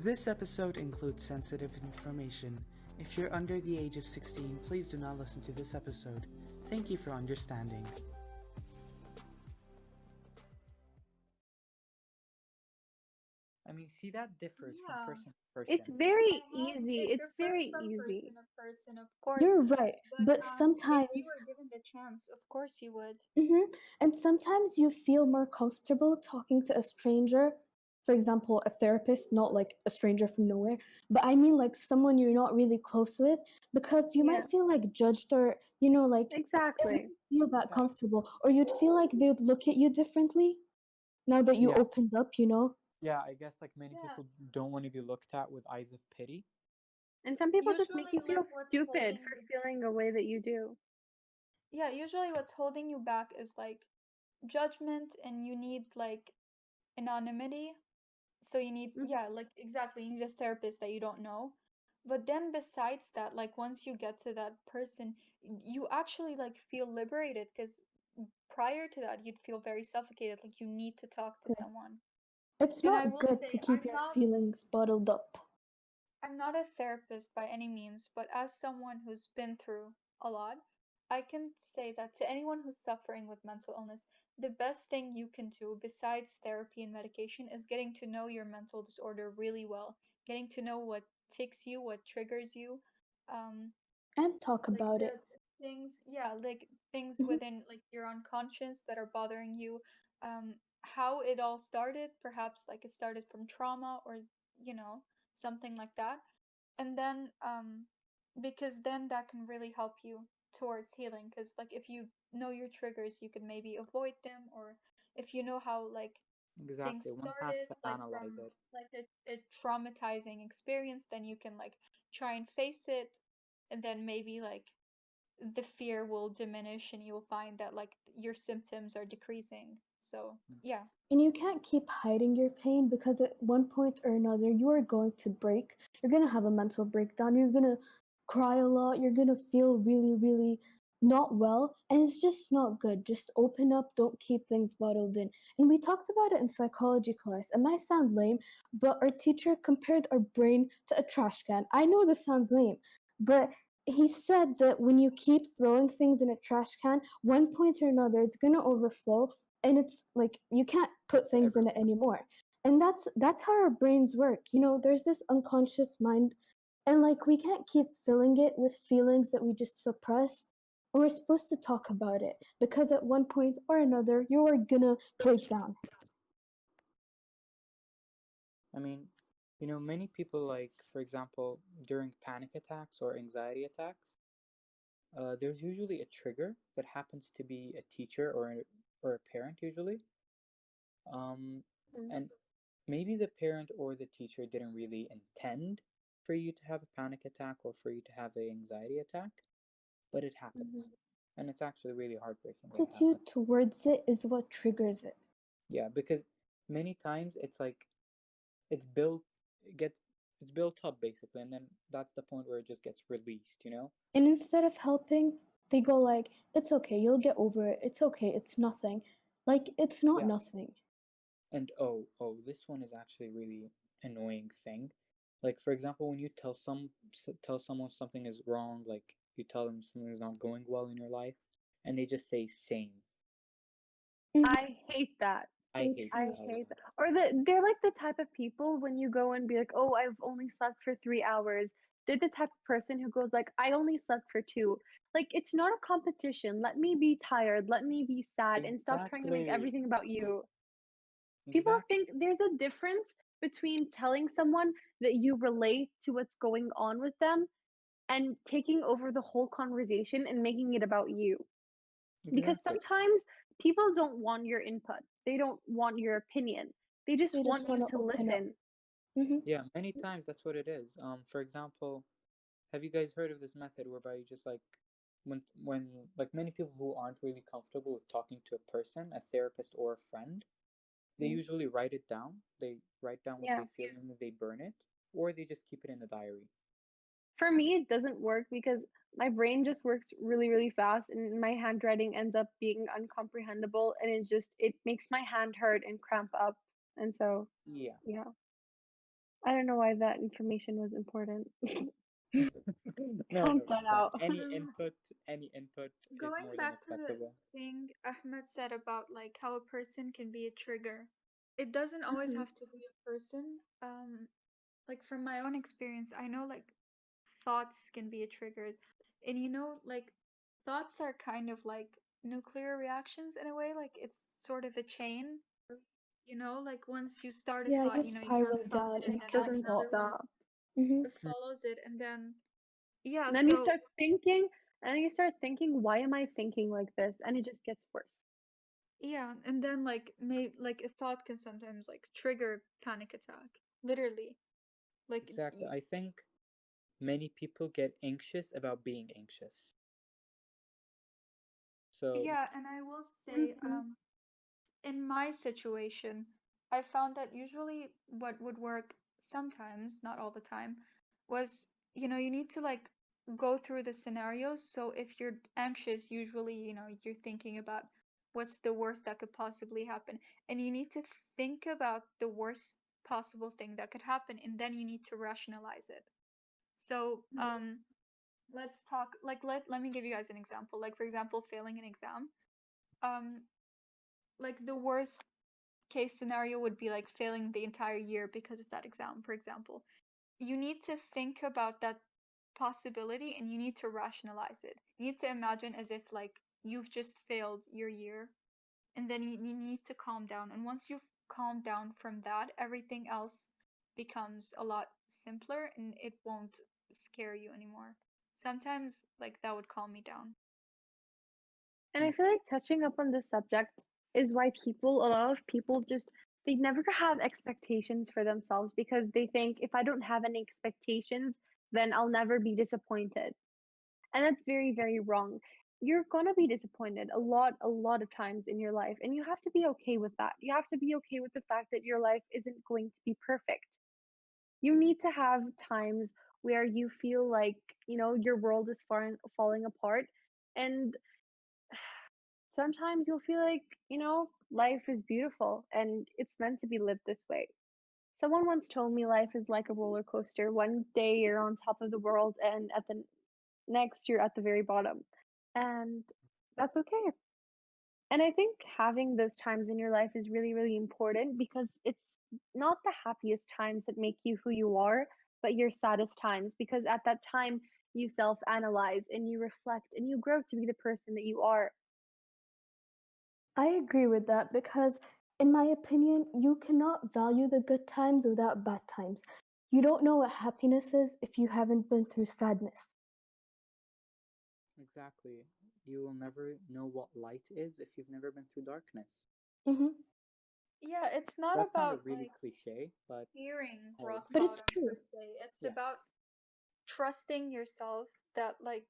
This episode includes sensitive information. If you're under the age of 16, please do not listen to this episode. Thank you for understanding. I mean, see, that differs from Yeah. person to It's person. very Uh-huh. easy. It It's differs very from easy. person to person, of course. You're right, But but if you sometimes, were given the chance, of course you would. mhm, and sometimes you feel more comfortable talking to a stranger. For example, a therapist, not like a stranger from nowhere, but I mean like someone you're not really close with, because you Yeah, might feel like judged or, like it exactly. wouldn't feel that Exactly. comfortable, or you'd feel like they would look at you differently now that you Yeah, opened up. yeah. I guess like many Yeah. people don't want to be looked at with eyes of pity. And some people just make Usually, you feel like what's stupid holding for you. feeling a way that you do. Yeah, usually what's holding you back is like judgment, and you need like anonymity. So you need, Hmm. yeah, like exactly, you need a therapist that you don't know. But then besides that, like once you get to that person, you actually like feel liberated, because prior to that you'd feel very suffocated, like you need to talk to Yeah. someone. It's And I not will good to say keep your feelings bottled up. I'm not a therapist by any means, but as someone who's been through a lot, I can say that to anyone who's suffering with mental illness, the best thing you can do besides therapy and medication is getting to know your mental disorder really well, getting to know what ticks you, what triggers you, um, And talk like about the it. things, yeah, like things Hmm. within like your unconscious that are bothering you, how it all started, perhaps like it started from trauma, or you know, something like that. And then because then that can really help you towards healing, because like if you know your triggers, you can maybe avoid them, or if you know how like things Exactly. One has started, to like analyze from it. like a traumatizing experience, then you can like try and face it, and then maybe like the fear will diminish, and you'll find that like your symptoms are decreasing. So yeah. And you can't keep hiding your pain, because at one point or another, you are going to break. You're going to have a mental breakdown. You're going to cry a lot. You're going to feel really, really not well. And it's just not good. Just open up. Don't keep things bottled in. And we talked about it in psychology class. It might sound lame, but our teacher compared our brain to a trash can. I know this sounds lame, but he said that when you keep throwing things in a trash can, one point or another, it's going to overflow, and it's like you can't put It's things in it everywhere. anymore. And that's how our brains work. There's this unconscious mind, and like we can't keep filling it with feelings that we just suppress. And we're supposed to talk about it, because at one point or another you are gonna break down. I mean, many people like, for example, during panic attacks or anxiety attacks, there's usually a trigger that happens to be a teacher or a parent usually. Um, Mm. and maybe the parent or the teacher didn't really intend for you to have a panic attack or for you to have an anxiety attack, but it happens. Mhm. And it's actually really heartbreaking when it happens. Attitude towards it is what triggers it. Yeah, because many times it's like it's built it gets it's built up basically, and then that's the point where it just gets released. And instead of helping, they go like, it's okay, you'll get over it. It's okay, it's nothing. Like, it's not Yeah. nothing. And oh, this one is actually really annoying thing. Like for example, when you tell someone something is wrong, like you tell them something is not going well in your life, and they just say same. Mhm. I hate that. I Me hate I that too. a hate lot. that. Or they're like the type of people when you go and be like, "Oh, I've only slept for 3 hours." They're the type of person who goes like, "I only slept for two." Like it's not a competition. Let me be tired. Let me be sad, and stop trying to make Exactly. everything about you. People Exactly. think there's a difference between telling someone that you relate to what's going on with them and taking over the whole conversation and making it about you. Because Exactly. sometimes people don't want your input, they don't want your opinion, they just They just want want you to to open up. listen. Hmm. Yeah, many times that's what it is. For example, have you guys heard of this method whereby you just like when like many people who aren't really comfortable with talking to a person, a therapist or a friend, they Mm. usually write it down. They write down what Yeah. they feel and then they burn it, or they just keep it in a diary. For me, it doesn't work because my brain just works really, really fast and my handwriting ends up being uncomprehendable and it makes my hand hurt and cramp up. And so, Yeah. yeah. I don't know why that information was important. No, no, Count it's that fine. out. Any input is Going more than back to the acceptable. thing Ahmed said about like how a person can be a trigger, it doesn't always Mhm. have to be a person. Like from my own experience, I know like thoughts can be a trigger, and like thoughts are kind of like nuclear reactions in a way. Like it's sort of a chain. Like once you start a Yeah, thought, you you have spiral thought down it, and and you then can't Doesn't stop. another one stop. Hmm. Mm, follows it, and then yeah. And then you So start thinking, and then you start thinking, why am I thinking like this? And it just gets worse. yeah, and then like a thought can sometimes like trigger panic attack. Literally. Like exactly. I think many people get anxious about being anxious. So, yeah, and I will say, Hmm. in my situation, I found that usually what would work sometimes, not all the time, was, you need to like go through the scenarios. So if you're anxious, usually, you're thinking about what's the worst that could possibly happen. And you need to think about the worst possible thing that could happen, and then you need to rationalize it. So, let's talk like let me give you guys an example. Like for example, failing an exam. Um, like the worst case scenario would be like failing the entire year because of that exam, for example. You need to think about that possibility and you need to rationalize it. You need to imagine as if like you've just failed your year, and then you need to calm down. And once you've calmed down from that, everything else becomes a lot simpler and it won't scare you anymore. Sometimes like that would calm me down. And I mm, feel like touching up on this subject is why a lot of people just, they never have expectations for themselves because they think if I don't have any expectations, then I'll never be disappointed. And that's very, very wrong. You're gonna be disappointed a lot of times in your life, and you have to be okay with that. You have to be okay with the fact that your life isn't going to be perfect. You need to have times where you feel like, your world is falling apart, and sometimes you'll feel like, life is beautiful and it's meant to be lived this way. Someone once told me life is like a roller coaster. One day you're on top of the world, and at the next you're at the very bottom. And that's okay. And I think having those times in your life is really, really important because it's not the happiest times that make you who you are, but your saddest times. Because at that time, you self analyze and you reflect and you grow to be the person that you are. I agree with that because, in my opinion, you cannot value the good times without bad times. You don't know what happiness is if you haven't been through sadness. exactly. You will never know what light is if you've never been through darkness. Hmm. Yeah, it's not That about sounded really like cliche, but hearing I, rock But it's bottom per true. se. It's yes, about trusting yourself, that like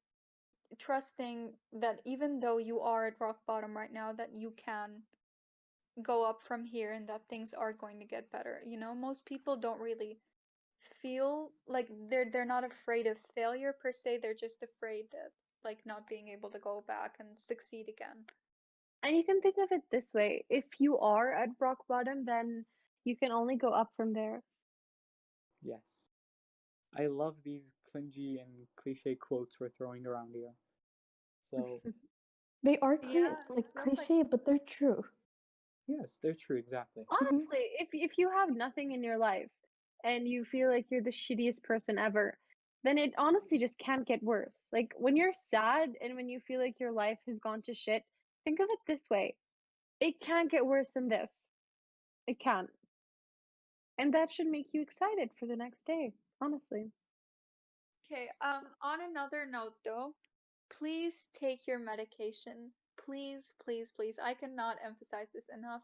trusting that even though you are at rock bottom right now, that you can go up from here and that things are going to get better. Most people don't really feel like they're not afraid of failure per se. They're just afraid that like not being able to go back and succeed again. And you can think of it this way: if you are at rock bottom, then you can only go up from there. yes. I love these clingy and cliche quotes we're throwing around here. So, They are Yeah, it like feels like cliche, but they're true. yes, they're true, exactly. Hmm. Honestly, if you have nothing in your life and you feel like you're the shittiest person ever, then it honestly just can't get worse. Like when you're sad and when you feel like your life has gone to shit, think of it this way: it can't get worse than this. It can't. And that should make you excited for the next day, honestly. okay. On another note though, please take your medication. Please, please, please. I cannot emphasize this enough.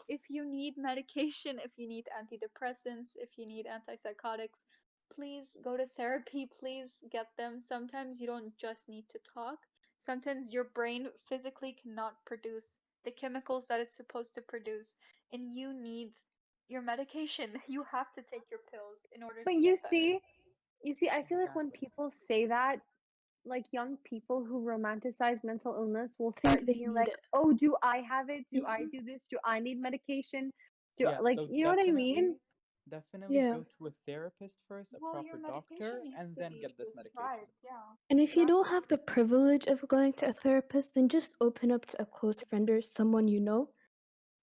If you need medication, if you need antidepressants, if you need antipsychotics, please go to therapy. Please get them. Sometimes you don't just need to talk. Sometimes your brain physically cannot produce the chemicals that it's supposed to produce, and you need your medication. You have to take your pills in order But to get better. I feel like when Exactly. people say that, like young people who romanticize mental illness will Think start they being need like, it. "Oh, do I have it? Do I Hmm. do this? Do I need medication? Do Yes, like, so you know what I definitely mean?" definitely Yeah. go to a therapist first, a Well, your proper medication doctor, needs and to then be get this medication. prescribed. Yeah, And if you don't exactly. have the privilege of going to a therapist, then just open up to a close friend or someone you know.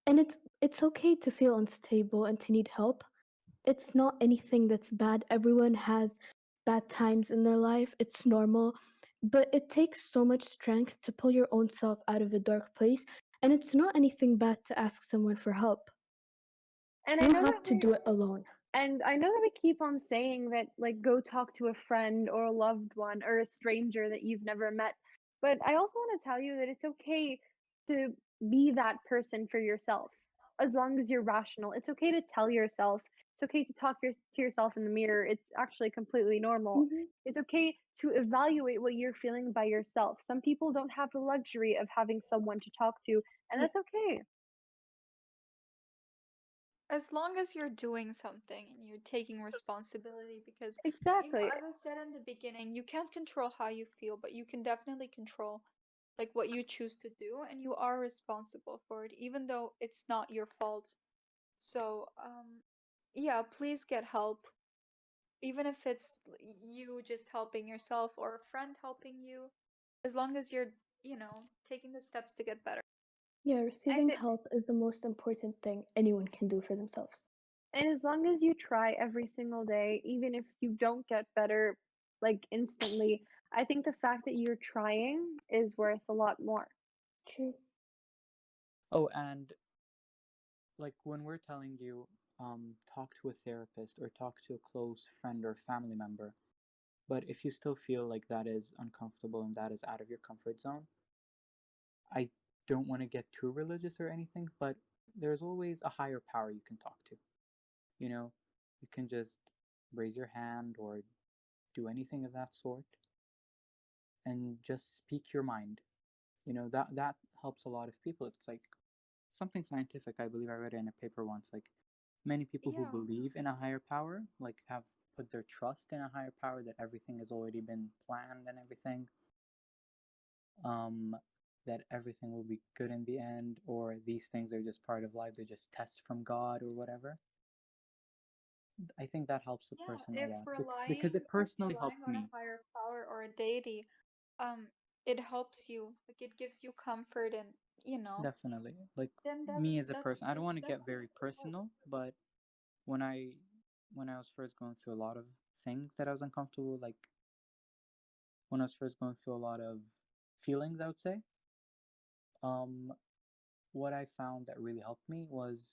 And it's okay to feel unstable and to need help. It's not anything that's bad. Everyone has bad times in their life. It's normal. But it takes so much strength to pull your own self out of a dark place. And it's not anything bad to ask someone for help. And I You don't know have that to do it alone. we keep on saying that, like, go talk to a friend or a loved one or a stranger that you've never met. But I also want to tell you that it's okay to be that person for yourself, as long as you're rational. It's okay to tell yourself. It's okay to to yourself in the mirror. It's actually completely normal. Hmm. It's okay to evaluate what you're feeling by yourself. Some people don't have the luxury of having someone to talk to, and Yeah. that's okay. As long as you're doing something and you're taking responsibility, because, Exactly. as I said in the beginning, you can't control how you feel, but you can definitely control like what you choose to do, and you are responsible for it, even though it's not your fault. So, yeah, please get help, even if it's you just helping yourself or a friend helping you, as long as you're, taking the steps to get better. Yeah, And receiving help is the most important thing anyone can do for themselves. And as long as you try every single day, even if you don't get better like instantly, I think the fact that you're trying is worth a lot more. True. Oh, and like when we're telling you, talk to a therapist or talk to a close friend or family member, but if you still feel like that is uncomfortable and that is out of your comfort zone, I don't want to get too religious or anything, but there's always a higher power you can talk to. You know, you can just raise your hand or do anything of that sort and just speak your mind. That helps a lot of people. It's like something scientific. I believe I read it in a paper once. Like many people who Yeah. believe in a higher power, like have put their trust in a higher power that everything has already been planned and everything. Um, that everything will be good in the end, or these things are just part of life. They're just tests from God or whatever. I think that helps the Yeah, person a if lot because relying it if personally relying helped on a me. higher power or a deity, it helps you. Like it gives you comfort and, Definitely. Like then me that's as a that's person, I don't want to get that's very hope. personal, but when I when I was first going through a lot of things that I was uncomfortable, like when I was first going through a lot of feelings, I would say, um, what I found that really helped me was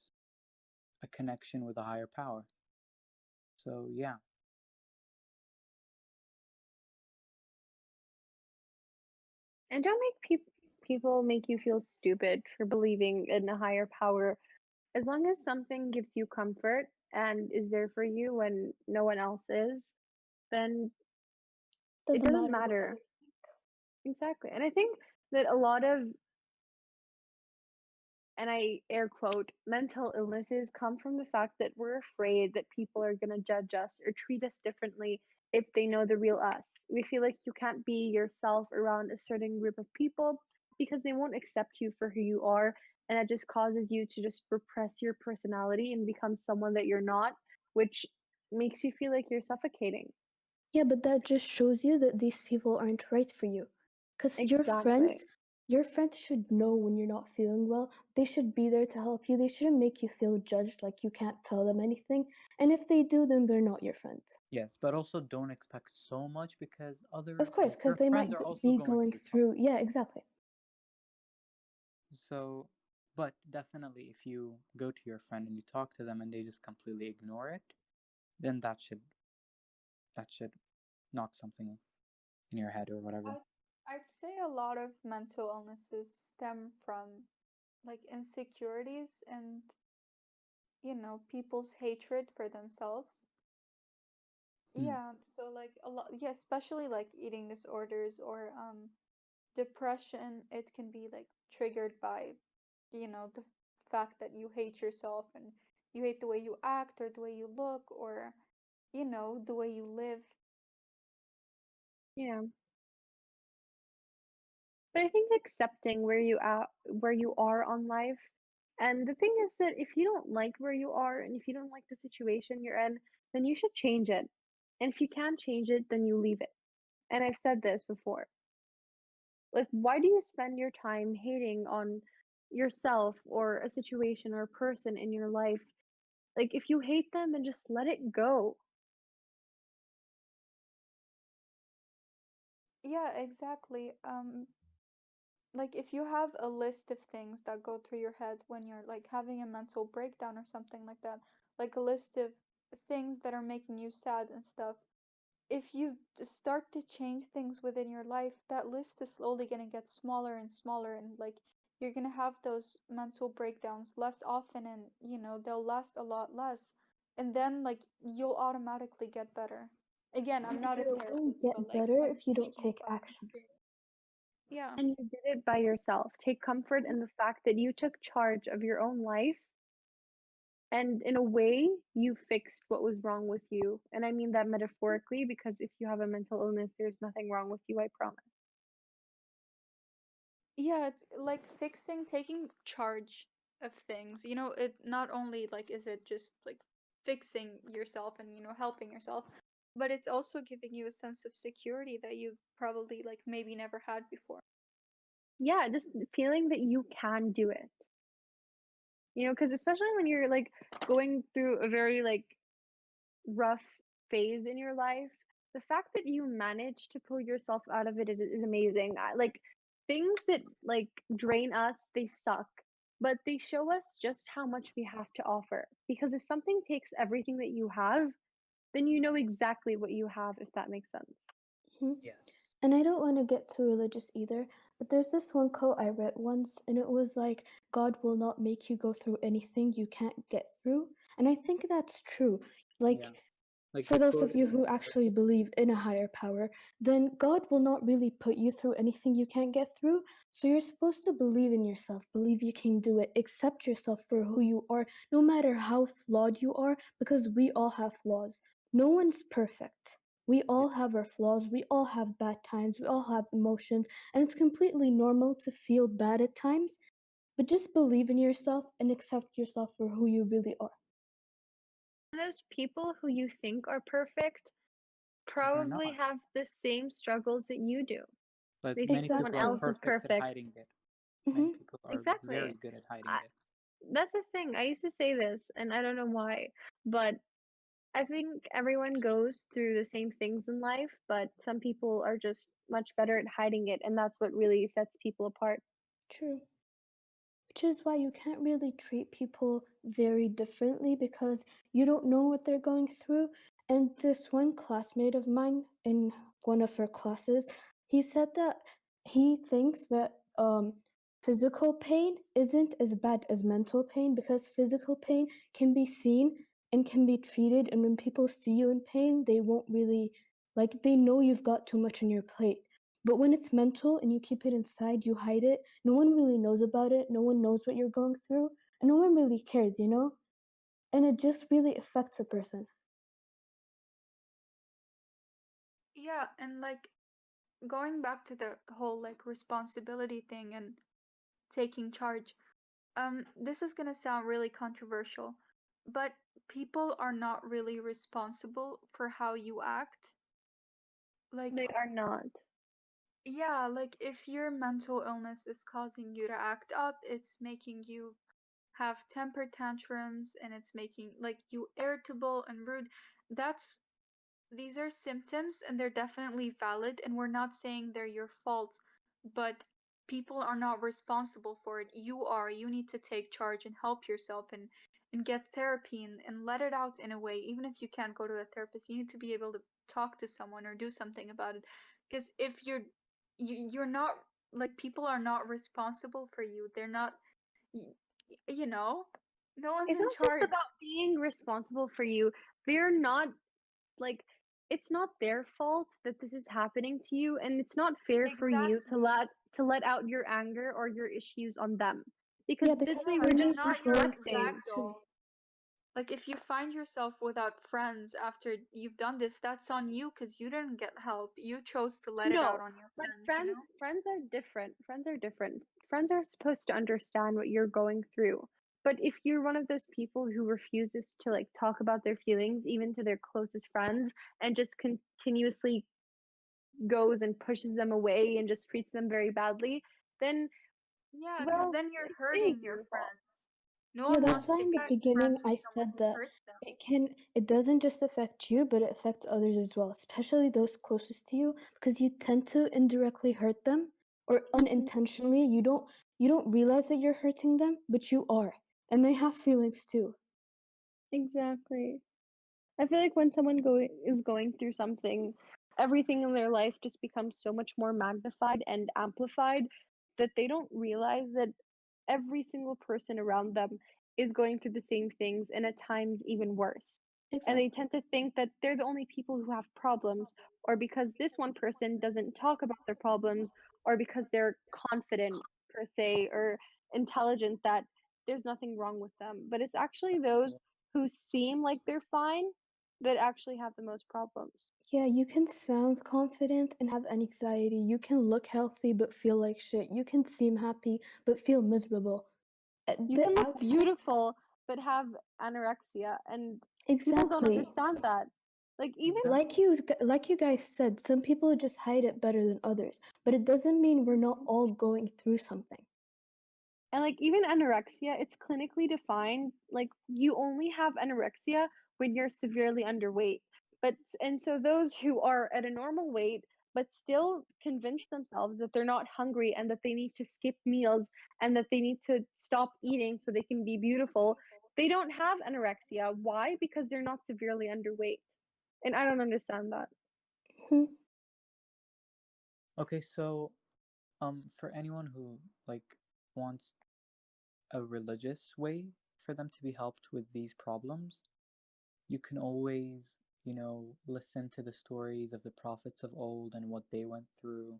a connection with a higher power. So yeah, And don't make people make you feel stupid for believing in a higher power. As long as something gives you comfort and is there for you when no one else is, then it Doesn't doesn't matter what matter. others think. Exactly. And I think that a lot of, and I air quote, mental illnesses come from the fact that we're afraid that people are going to judge us or treat us differently if they know the real us. We feel like you can't be yourself around a certain group of people because they won't accept you for who you are. And that just causes you to just repress your personality and become someone that you're not, which makes you feel like you're suffocating. Yeah, but that just shows you that these people aren't right for you. Because Exactly. your friends should know when you're not feeling well. They should be there to help you. They shouldn't make you feel judged like you can't tell them anything. And if they do, then they're not your friend. yes, but also don't expect so much because Of course, because your they friends might are also be going going through something. through. Yeah, exactly. So, but definitely if you go to your friend and you talk to them and they just completely ignore it, then that should knock something in your head or whatever. I I'd say a lot of mental illnesses stem from like insecurities and, people's hatred for themselves. Hmm. Yeah, so like a lot, yeah, especially like eating disorders or depression, it can be like triggered by, the fact that you hate yourself and you hate the way you act or the way you look or, the way you live. Yeah. But I think accepting where you are on life And the thing is that if you don't like where you are and if you don't like the situation you're in, then you should change it. And if you can't change it, then you leave it. And I've said this before. Like, why do you spend your time hating on yourself or a situation or a person in your life? Like, if you hate them, then just let it go. Yeah, exactly. Like if you have a list of things that go through your head when you're like having a mental breakdown or something like that, like a list of things that are making you sad and stuff, if you just start to change things within your life, that list is slowly going to get smaller and smaller, and like you're going to have those mental breakdowns less often, and they'll last a lot less. And then like you'll automatically get better. Again, I'm not a You'll only therapist, but get like better I'm if you don't speaking take from action. experience. Yeah. And you did it by yourself. Take comfort in the fact that you took charge of your own life. And in a way, you fixed what was wrong with you. And I mean that metaphorically because if you have a mental illness, there's nothing wrong with you, I promise. Yeah, it's like fixing, taking charge of things. It not only like is it just like fixing yourself and helping yourself, but it's also giving you a sense of security that you probably like maybe never had before. Yeah, just feeling that you can do it. Because especially when you're like going through a very like rough phase in your life, the fact that you manage to pull yourself out of it is amazing. Like things that like drain us, they suck, but they show us just how much we have to offer. Because if something takes everything that you have, then you know exactly what you have, if that makes sense. Mhm. Yes. And I don't want to get too religious either, but there's this one quote I read once, and it was like, God will not make you go through anything you can't get through. And I think that's true. Yeah. Like, Like for the those quote of you is who actually believe in a higher power, then God will not really put you through anything you can't get through. So you're supposed to believe in yourself, believe you can do it, accept yourself for who you are, no matter how flawed you are, because we all have flaws. No one's perfect. We yeah. all have our flaws, we all have bad times, we all have emotions, and it's completely normal to feel bad at times, but just believe in yourself and accept yourself for who you really are. Those people who you think are perfect They're probably not. have the same struggles that you do. But They think many someone people are Exactly. else is perfect at perfect. hiding it. Many Hmm. people are very Exactly. good at hiding I, it. that's the thing. I used to say this, and I don't know why, but I think everyone goes through the same things in life, but some people are just much better at hiding it, and that's what really sets people apart. True. Which is why you can't really treat people very differently because you don't know what they're going through. And this one classmate of mine in one of her classes, he said that he thinks that physical pain isn't as bad as mental pain because physical pain can be seen and can be treated. And when people see you in pain, they won't really, like, they know you've got too much on your plate. But when it's mental and you keep it inside, you hide it, no one really knows about it, no one knows what you're going through, and no one really cares, you know? And it just really affects a person. Yeah, and like going back to the whole like responsibility thing and taking charge. This is gonna sound really controversial, but people are not really responsible for how you act. Like, They are not. yeah, like if your mental illness is causing you to act up, it's making you have temper tantrums and it's making like you irritable and rude. That's These are symptoms and they're definitely valid, and we're not saying they're your fault, but people are not responsible for it. You are. You need to take charge and help yourself and get therapy and let it out in a way. Even if you can't go to a therapist, you need to be able to talk to someone or do something about it. Because if you're not, like, people are not responsible for you. They're not, y- you know, no one's It's in not just charge. about being responsible for you. They're not like it's not their fault that this is happening to you, and it's not fair for you to Exactly. let out your anger or your issues on them. Because Yeah, this because way Yeah, we're they may and just be not your going rag through reflecting. it too. dolls. Like if you find yourself without friends after you've done this, that's on you because you didn't get help. You chose to let it out No, on your but friends, you friends know? friends are different. Friends are different. Friends are supposed to understand what you're going through. But if you're one of those people who refuses to like talk about their feelings even to their closest friends and just continuously goes and pushes them away and just treats them very badly, then Yeah, because well, then you're it hurting is your your fault. friends. No Yeah, one that's wants why to in the be beginning friends with I someone said who that hurts them. it doesn't just affect you, but it affects others as well, especially those closest to you, because you tend to indirectly hurt them or Mhm. unintentionally. You don't realize that you're hurting them, but you are, and they have feelings too. Exactly. I feel like when someone is going through something, everything in their life just becomes so much more magnified and amplified that they don't realize that every single person around them is going through the same things and at times even worse. And they Exactly. tend to think that they're the only people who have problems, or because this one person doesn't talk about their problems, or because they're confident per se or intelligent, that there's nothing wrong with them. But it's actually those who seem like they're fine that actually have the most problems. Yeah, you can sound confident and have anxiety. You can look healthy but feel like shit. You can seem happy but feel miserable. You The can look outside, beautiful but have anorexia, and people don't exactly. understand that. Like even Exactly. Like you guys said, some people just hide it better than others, but it doesn't mean we're not all going through something. and like even anorexia, it's clinically defined. Like you only have anorexia when you're severely underweight. But and so those who are at a normal weight but still convince themselves that they're not hungry and that they need to skip meals and that they need to stop eating so they can be beautiful, they don't have anorexia. Why? Because they're not severely underweight. And I don't understand that. Mhm. Okay, so for anyone who like wants a religious way for them to be helped with these problems, you can always, listen to the stories of the prophets of old and what they went through. You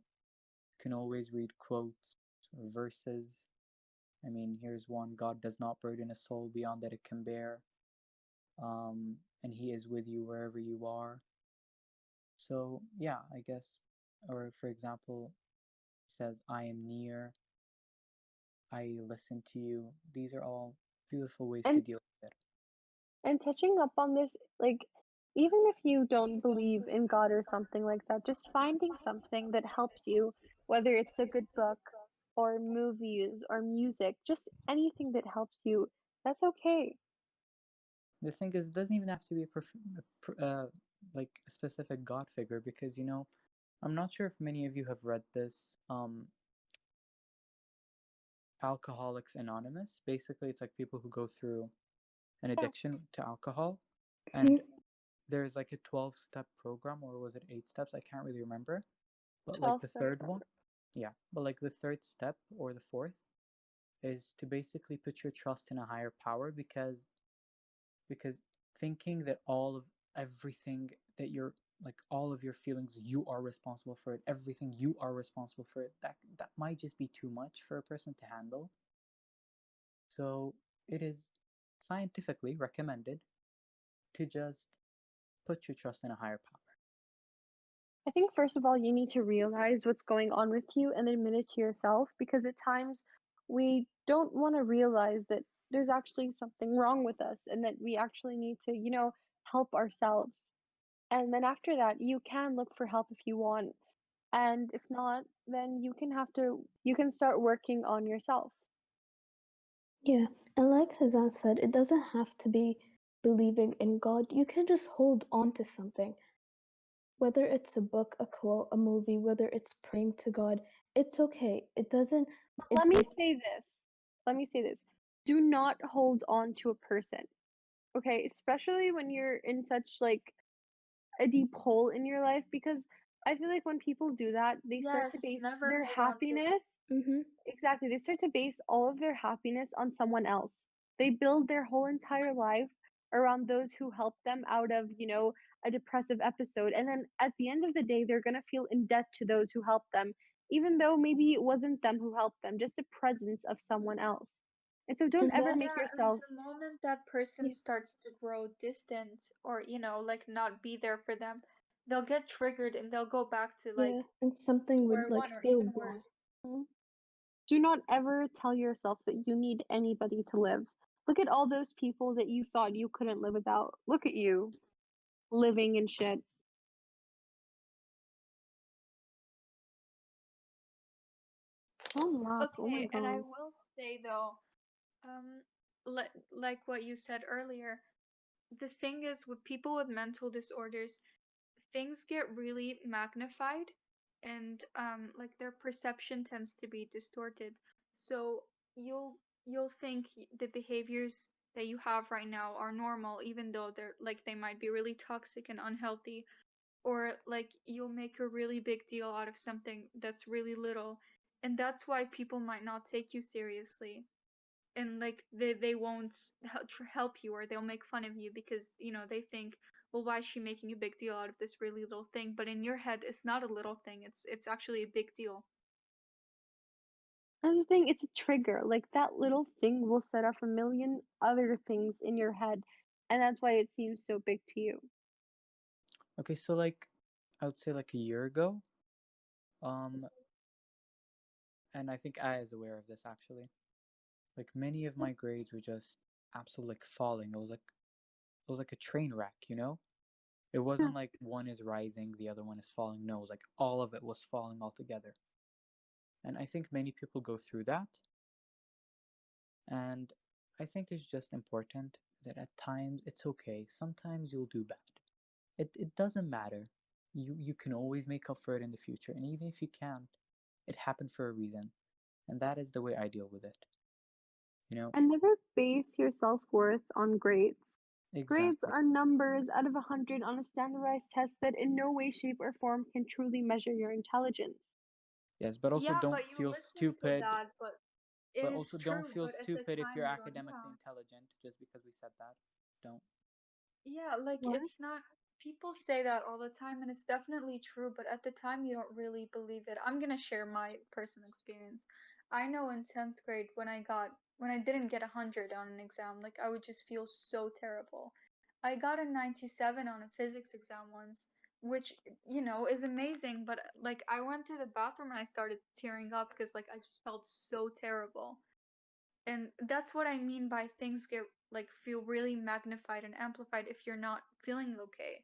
can always read quotes or verses. I mean, here's one: God does not burden a soul beyond that it can bear, and He is with you wherever you are. So, yeah, I guess, or for example, says, I am near, I listen to you. These are all beautiful ways to And deal with it. touching up on this, like even if you don't believe in God or something like that, just finding something that helps you, whether it's a good book or movies or music, just anything that helps you, that's okay. The thing is, it doesn't even have to be like a specific God figure because, I'm not sure if many of you have read this, Alcoholics Anonymous. Basically, it's like people who go through an Yeah, addiction to alcohol, and Mhm. there's like a 12-step program, or was it 8 steps? I can't really remember. But like 12 the step third one, program. yeah, but like the third step or the fourth is to basically put your trust in a higher power because thinking that all of everything that you're like all of your feelings you are responsible for it, everything you are responsible for it, that might just be too much for a person to handle. So it is scientifically recommended to just put your trust in a higher power. I think first of all, you need to realize what's going on with you and admit it to yourself, because at times we don't want to realize that there's actually something wrong with us and that we actually need to, help ourselves. And then after that, you can look for help if you want. And if not, then you can start working on yourself. Yeah, and like Hazan said, it doesn't have to be believing in God. You can just hold on to something, whether it's a book, a quote, a movie, whether it's praying to God. It's okay. It doesn't. But It let me like say this. Let me say this. Do not hold on to a person. Okay? Especially when you're in such like a deep hole in your life, because I feel like when people do that, they start to Yes, base never their hold on to it. happiness. hmm Exactly. They start to base all of their happiness on someone else. They build their whole entire life around those who help them out of, a depressive episode. And then at the end of the day, they're going to feel in debt to those who helped them, even though maybe it wasn't them who helped them, just the presence of someone else. And so don't and ever that make Yeah, and yourself, the moment that person yeah, starts to grow distant or, like not be there for them, they'll get triggered and they'll go back to like yeah, and something would square like one or feel even wrong. worse. do not ever tell yourself that you need anybody to live. Look at all those people that you thought you couldn't live without. Look at you, living and shit. Homework. Oh my Okay, and I god. will say though, um, like what you said earlier, the thing is with people with mental disorders, things get really magnified and like their perception tends to be distorted. So you'll think the behaviors that you have right now are normal even though they're like they might be really toxic and unhealthy, or like you'll make a really big deal out of something that's really little, and that's why people might not take you seriously, and like they won't help you, or they'll make fun of you because they think, well, why is she making a big deal out of this really little thing? But in your head it's not a little thing, it's actually a big deal. And the thing, it's a trigger. Like that little thing will set off a million other things in your head, and that's why it seems so big to you. Okay, so like I would say like a year ago, um, and I think I is aware of this actually. Like many of my grades were just absolutely like falling. It was like a train wreck, you know? It Yeah. wasn't like one is rising, the other one is falling. No, it was like all of it was falling altogether. And I think many people go through that. And I think it's just important that at times it's okay. Sometimes you'll do bad. It doesn't matter. You can always make up for it in the future. And even if you can't, it happened for a reason. And that is the way I deal with it. You know? And never base your self-worth on grades. Grades Exactly. are numbers out of 100 on a standardized test that in no way, shape, or form can truly measure your intelligence. Yes, but also Yeah, don't but you feel listen to stupid. that, but But it's also don't true, feel but at the stupid if time you're you don't, academically yeah. intelligent just because we said that. Don't. Yeah, like What? it's not, people say that all the time and it's definitely true, but at the time you don't really believe it. I'm gonna share my personal experience. I know in 10th grade when I didn't get 100 on an exam, like I would just feel so terrible. I got a 97 on a physics exam once, which, is amazing, but like I went to the bathroom and I started tearing up because like I just felt so terrible. And that's what I mean by things get like feel really magnified and amplified if you're not feeling okay.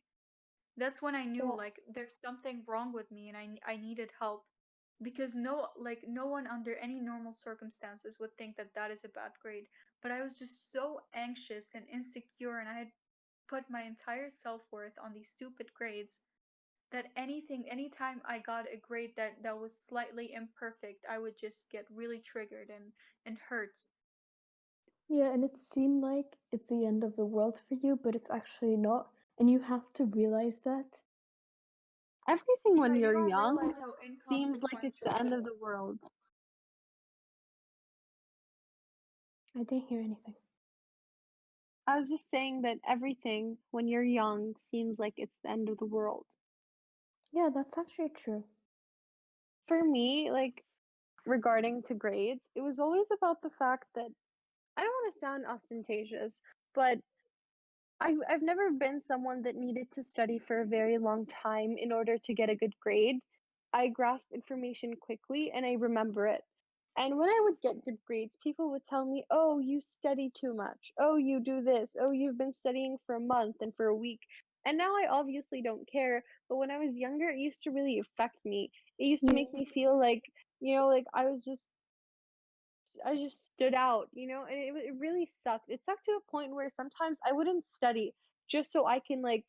That's when I knew Yeah. like there's something wrong with me and I needed help, because no one under any normal circumstances would think that that is a bad grade, but I was just so anxious and insecure and I had put my entire self-worth on these stupid grades that anytime I got a grade that was slightly imperfect, I would just get really triggered and hurt. Yeah, and it seemed like it's the end of the world for you, but it's actually not. And you have to realize that. Everything Yeah, when you you're don't young realize how seems like it's inconsequential the it end of the is. world. I didn't hear anything. I was just saying that everything when you're young seems like it's the end of the world. Yeah, that's actually true. For me, like regarding to grades, it was always about the fact that I don't want to sound ostentatious, but I've never been someone that needed to study for a very long time in order to get a good grade. I grasp information quickly and I remember it. And when I would get good grades, people would tell me, "Oh, you study too much. Oh, you do this. Oh, you've been studying for a month and for a week." And now I obviously don't care, but when I was younger, it used to really affect me. It used to Yeah, make me feel like, like I just stood out, and it really sucked. It sucked to a point where sometimes I wouldn't study just so I can like,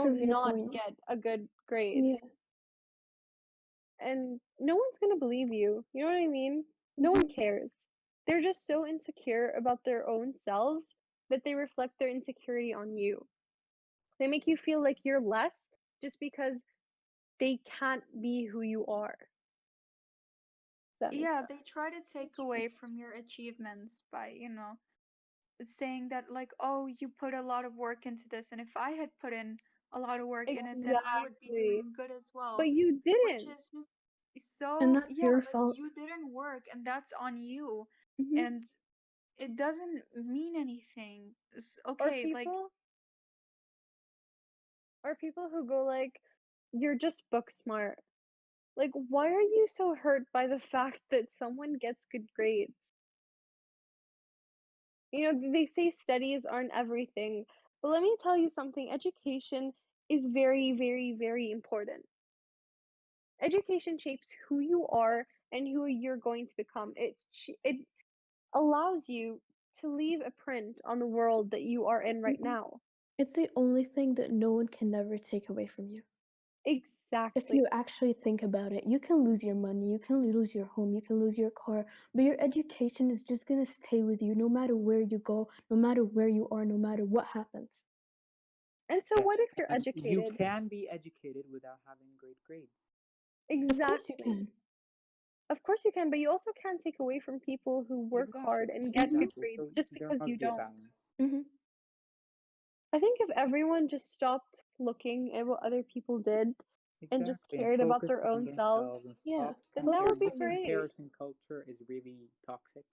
prove your not point. get a good grade. Yeah. And no one's gonna believe you. You know what I mean? No one Hmm. cares. They're just so insecure about their own selves that they reflect their insecurity on you. They make you feel like you're less just because they can't be who you are. If that makes Yeah, sense. they try to take away from your achievements by, saying that like, oh, you put a lot of work into this, and if I had put in a lot of work in it, then I would be Exactly. doing good as But well, you which didn't. is just And so, that's yeah, your like fault. you didn't work and that's on you, Hmm. and it doesn't mean anything. Or Okay, like, people, or people who go like, "You're just book smart." Like, why are you so hurt by the fact that someone gets good grades? You know, they say studies aren't everything, but let me tell you something. Education is very, very, very important. Education shapes who you are and who you're going to become. It allows you to leave a print on the world that you are in right Mhm. now. It's the only thing that no one can never take away from you. If Exactly. you actually think about it, you can lose your money, you can lose your home, you can lose your car, but your education is just gonna stay with you no matter where you go, no matter where you are, no matter what happens. And so, what Yes, if you're and you educated? can be educated without having great grades. Of course you Exactly. can. Of course you can, but you also can't take away from people who work hard Exactly, and get good exactly. grades So just there because you must be a don't. balance. Hmm. I think if everyone just stopped looking at what other people did and just Exactly, and cared about focus their on own selves, themselves and Yeah, stop then that would focus be comparing. on This great. yourself. comparison culture is really toxic.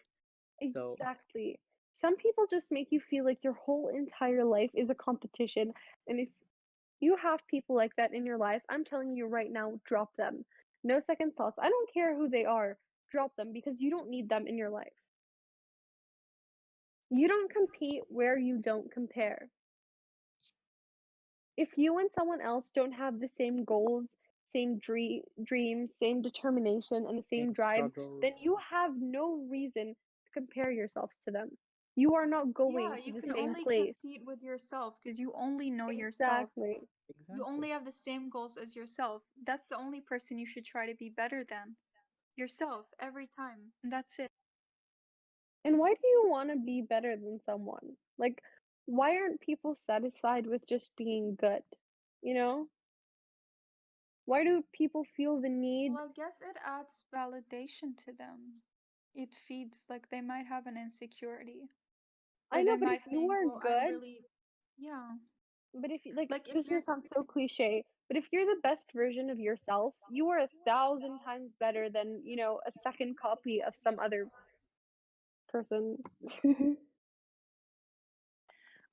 So, Exactly. Some people just make you feel like your whole entire life is a competition. And if you have people like that in your life, I'm telling you right now, drop them. No second thoughts. I don't care who they are. Drop them because you don't need them in your life. You don't compete where you don't compare. If you and someone else don't have the same goals, same dreams, same determination, and the same same drive, struggles. then you have no reason to compare yourselves to them. You are not Yeah, going to you the can same only place. compete with yourself because you only know yourself. Exactly. You Exactly. only have the same goals as yourself. That's the only person you should try to be better than. Yourself, every time. And that's it. And why do you want to be better than someone? Like, why aren't people satisfied with just being good? You know? Why do people feel the Well, need? I guess it adds validation to them. It feeds, like, they might have an insecurity. I Or know, they but if might you think, are well, I'm good, really, yeah. but if like Like, if this is you're, gonna sound so cliche, but if you're the best version of yourself, you are 1,000 times better than, you know, a second copy of some other person. Hmm.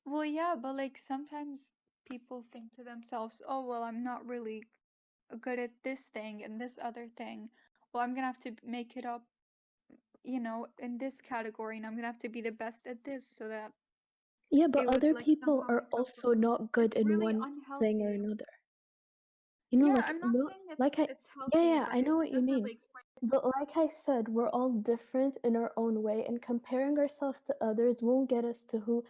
well, yeah, but like, sometimes people think to themselves, oh, well, I'm not really good at this thing and this other thing. Well, I'm gonna have to make it up, in this category, and I'm gonna have to be the best at this so that Yeah, but it would other like people somehow are make up for. also not good It's in really one thing or unhealthy. another. You know, Yeah, like I'm not not saying like I it's yeah, healthy, yeah, but I it know what you definitely mean. explains. But like I said, we're all different in our own way, and comparing ourselves to others won't get us to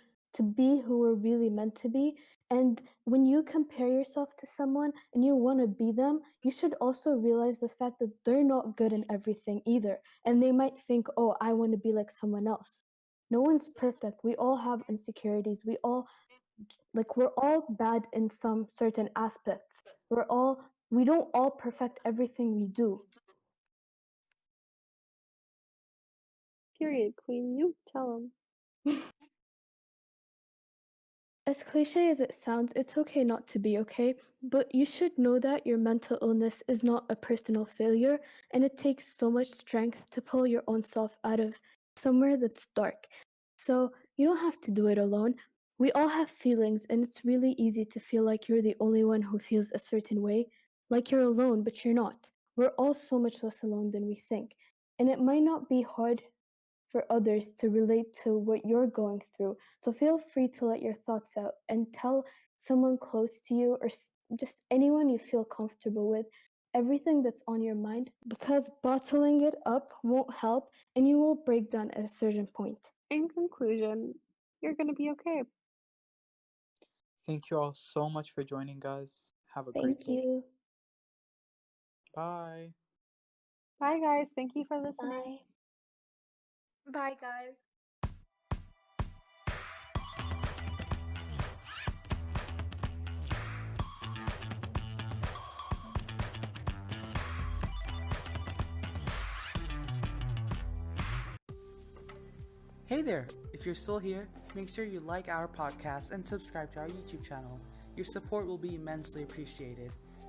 be who we're really meant to be. And when you compare yourself to someone and you want to be them, you should also realize the fact that they're not good in everything either. And they might think, "Oh, I want to be like someone else." No one's perfect. We all have insecurities. We're all bad in some certain aspects. We don't all perfect everything we do. Period, queen. You tell them. As cliche as it sounds, it's okay not to be okay, but you should know that your mental illness is not a personal failure, and it takes so much strength to pull your own self out of somewhere that's dark. So you don't have to do it alone. We all have feelings, and it's really easy to feel like you're the only one who feels a certain way, like you're alone, but you're not. We're all so much less alone than we think. And it might not be hard for others to relate to what you're going through. So feel free to let your thoughts out and tell someone close to you or just anyone you feel comfortable with everything that's on your mind, because bottling it up won't help and you will break down at a certain point. In conclusion, you're gonna be okay. Thank you all so much for joining us. Have a great Thank day. you. Bye. Bye, guys. Thank you for listening. Bye. Bye, guys. Hey there! If you're still here, make sure you like our podcast and subscribe to our YouTube channel. Your support will be immensely appreciated.